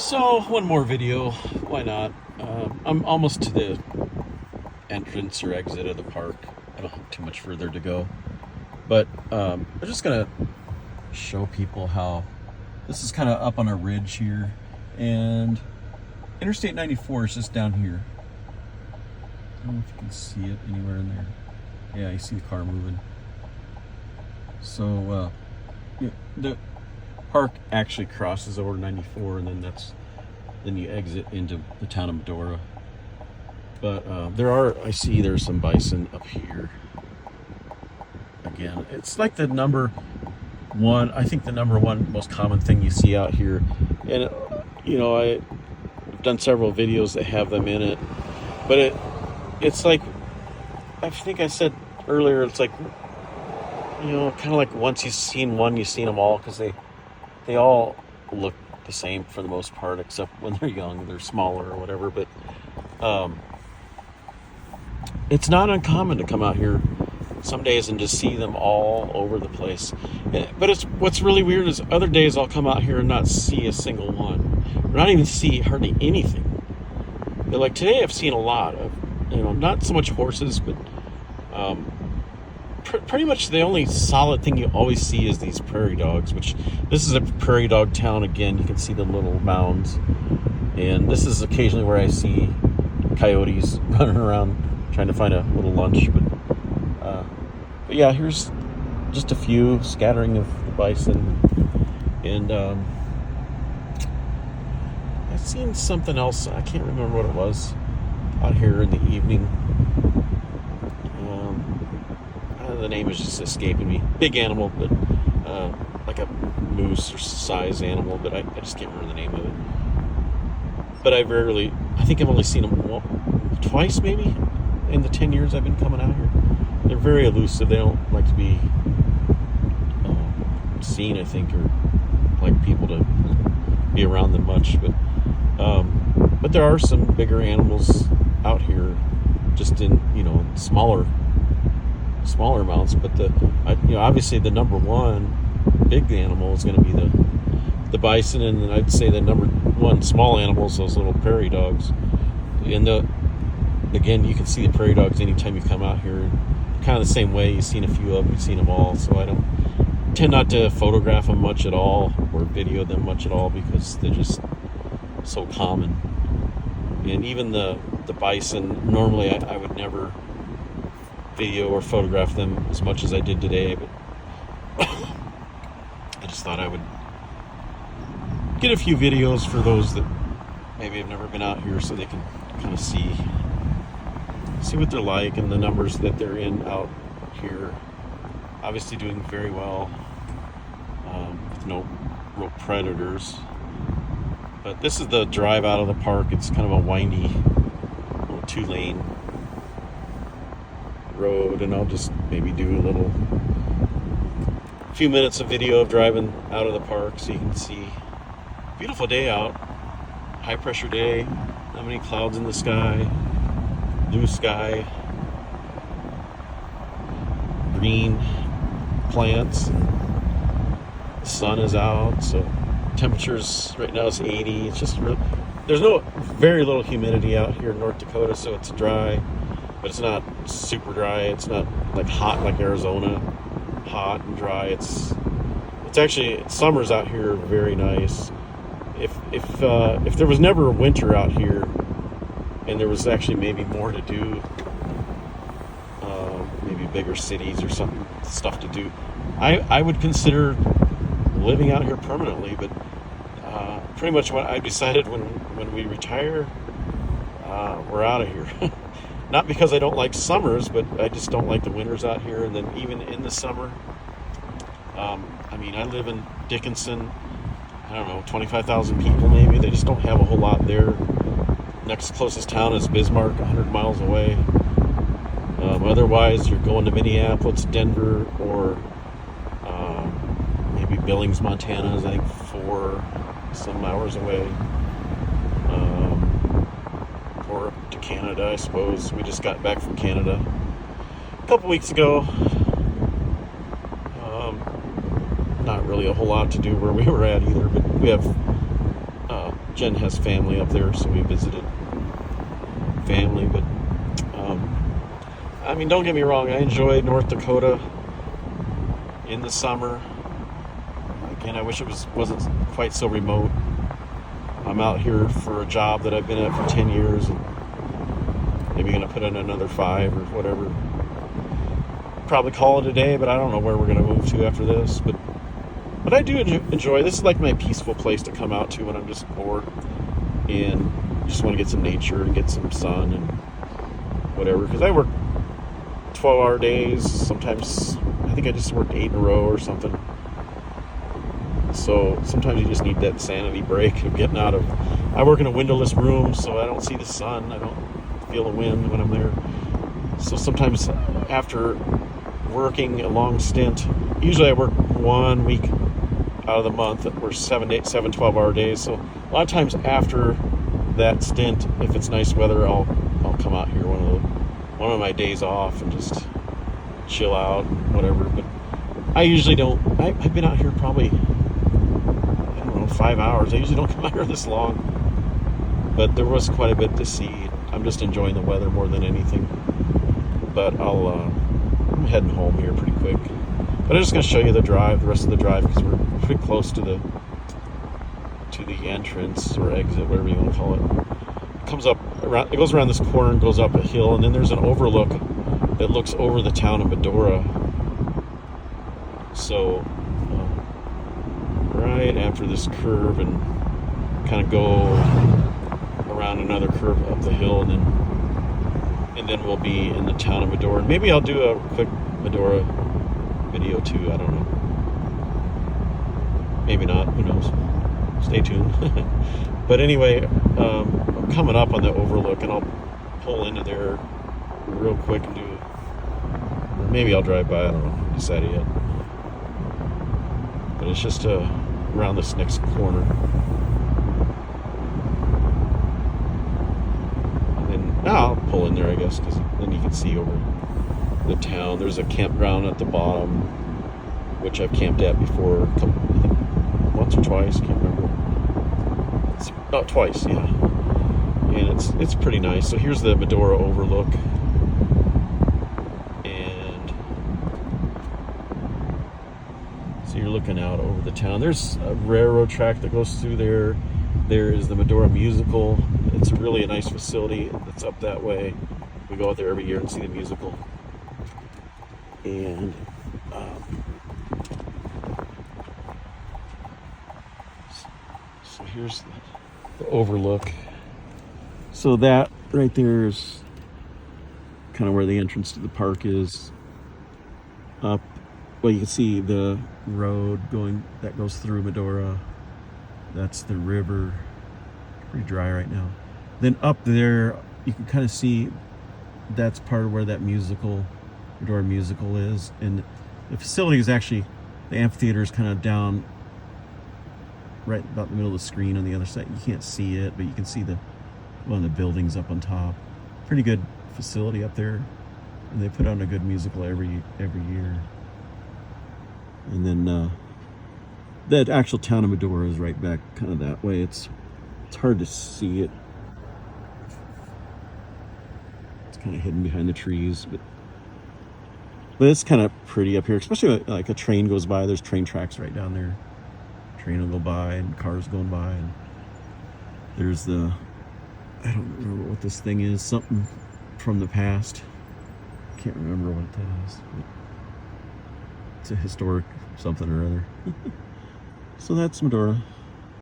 So, one more video. Why not? I'm almost to the entrance or exit of the park. I don't have too much further to go. But I'm just going to show people how this is kind of up on a ridge here. And Interstate 94 is just down here. I don't know if you can see it anywhere in there. Yeah, you see the car moving. So, the park actually crosses over 94, and then you exit into the town of Medora. But there's some bison up here. Again, it's like the number one most common thing you see out here. And I've done several videos that have them in it, but it's like, I think I said earlier, it's like, kind of like once you've seen one, you've seen them all, because they all look the same for the most part, except when they're young, they're smaller or whatever. But it's not uncommon to come out here some days and just see them all over the place. But what's really weird is other days I'll come out here and not see a single one, or not even see hardly anything. But like today, I've seen a lot of, not so much horses, but pretty much the only solid thing you always see is these prairie dogs, which this is a prairie dog town. Again, you can see the little mounds, and this is occasionally where I see coyotes running around trying to find a little lunch. But yeah, here's just a few scattering of the bison. And I've seen something else, I can't remember what it was, out here in the evening. The name is just escaping me. Big animal, but like a moose or size animal, but I just can't remember the name of it. But I think I've only seen them twice maybe in the 10 years I've been coming out here. They're very elusive. They don't like to be seen, I think, or like people to be around them much. But there are some bigger animals out here, just in smaller amounts. But obviously the number one big animal is going to be the bison, and then I'd say the number one small animal is those little prairie dogs. And again, you can see the prairie dogs anytime you come out here. Kind of the same way. You've seen a few of them, you've seen them all. So I don't tend not to photograph them much at all or video them much at all, because they're just so common. And even the bison, normally I would never video or photograph them as much as I did today, but I just thought I would get a few videos for those that maybe have never been out here, so they can kind of see what they're like, and the numbers that they're in out here. Obviously doing very well, with no real predators. But this is the drive out of the park. It's kind of a windy little 2-lane road, and I'll just maybe do a few minutes of video of driving out of the park so you can see. Beautiful day out, high pressure day, not many clouds in the sky, blue sky, green plants, the sun is out, so temperatures right now is 80. It's just there's very little humidity out here in North Dakota, so it's dry, but it's not super dry. It's not like hot like Arizona, hot and dry. It's actually, summers out here are very nice. If there was never a winter out here, and there was actually maybe more to do, maybe bigger cities or stuff to do, I would consider living out here permanently. But pretty much what I decided when we retire, we're out of here. Not because I don't like summers, but I just don't like the winters out here. And then even in the summer, I live in Dickinson. I don't know, 25,000 people maybe. They just don't have a whole lot there. Next closest town is Bismarck, 100 miles away. Otherwise, you're going to Minneapolis, Denver, or maybe Billings, Montana is, I think, 4 some hours away. Or up to Canada, I suppose. We just got back from Canada a couple weeks ago. Not really a whole lot to do where we were at either, but we have Jen has family up there, so we visited family. But I mean, don't get me wrong, I enjoy North Dakota in the summer. Again, I wish it wasn't quite so remote. I'm out here for a job that I've been at for 10 years, and maybe going to put in another 5 or whatever. Probably call it a day, but I don't know where we're going to move to after this. But I do enjoy. This is like my peaceful place to come out to when I'm just bored and just want to get some nature and get some sun and whatever. Because I work 12-hour days. Sometimes I think I just worked 8 in a row or something. So sometimes you just need that sanity break of getting out of. I work in a windowless room, so I don't see the sun. I don't feel the wind when I'm there. So sometimes after working a long stint, usually I work 1 week out of the month. We're 7 12-hour days. So a lot of times after that stint, if it's nice weather, I'll come out here one of my days off and just chill out, whatever. But I usually don't. I've been out here probably 5 hours. I usually don't come out here this long, but there was quite a bit to see. I'm just enjoying the weather more than anything. But I'm heading home here pretty quick. But I'm just going to show you the rest of the drive, because we're pretty close to the entrance or exit, whatever you want to call it. It goes around this corner and goes up a hill, and then there's an overlook that looks over the town of Medora. So right after this curve, and kind of go around another curve up the hill, and then we'll be in the town of Medora. And maybe I'll do a quick Medora video too. I don't know. Maybe not. Who knows? Stay tuned. But anyway, I'm coming up on the overlook, and I'll pull into there real quick and do. Maybe I'll drive by. I don't know. Decided yet. But it's just around this next corner. And then now I'll pull in there, I guess, because then you can see over the town. There's a campground at the bottom, which I've camped at before, I think once or twice, can't remember. It's about twice, yeah. And it's pretty nice. So here's the Medora overlook. So you're looking out over the town. There's a railroad track that goes through there. There is the Medora Musical. It's really a nice facility that's up that way. We go out there every year and see the musical. And so here's the overlook. So that right there is kind of where the entrance to the park is. Up. Well, you can see the road that goes through Medora. That's the river. Pretty dry right now. Then up there, you can kind of see that's part of where that Medora Musical is. And the facility is actually, the amphitheater is kind of down right about the middle of the screen on the other side. You can't see it, but you can see one of the buildings up on top. Pretty good facility up there. And they put on a good musical every year. And then that actual town of Medora is right back kind of that way. It's hard to see it. It's kind of hidden behind the trees, but it's kind of pretty up here, especially like a train goes by. There's train tracks right down there. Train will go by and cars going by, and there's I don't remember what this thing is, something from the past. Can't remember what that is. It's a historic something or other. So that's Medora.